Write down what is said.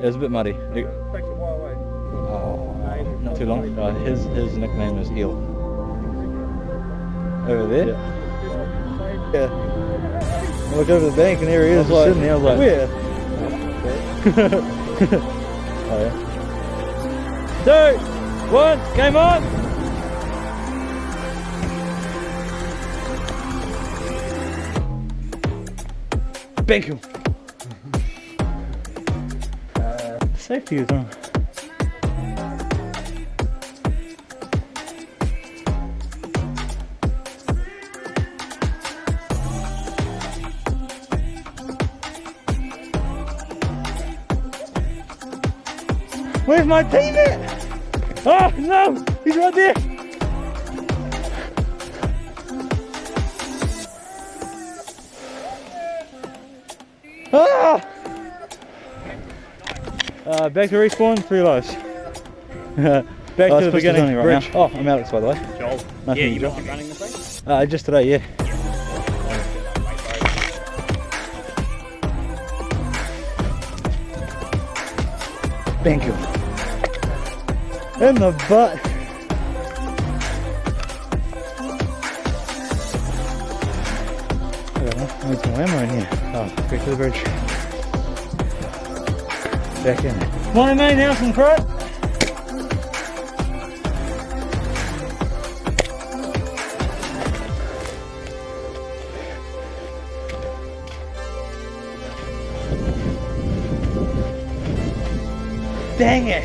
It was a bit muddy. Takes a while away. Oh, not too long. His nickname is Eel. Over there? Yeah. I look over the bank and there he is, just sitting there. I was like, where? Oh yeah. 2, 1, game on! Bank him! Safety is on. Where's my teammate? Oh no! He's right there! Ah! Back to respawn, 3 lives. Back to the beginning right now. Oh, I'm Alex by the way. Joel. Nothing Yeah, you Joel. been running the thing? Just today, yeah. Thank you. In the butt. I need some ammo in here. Oh, back to the bridge. Back in. Morning mate, Nelson front. Dang it.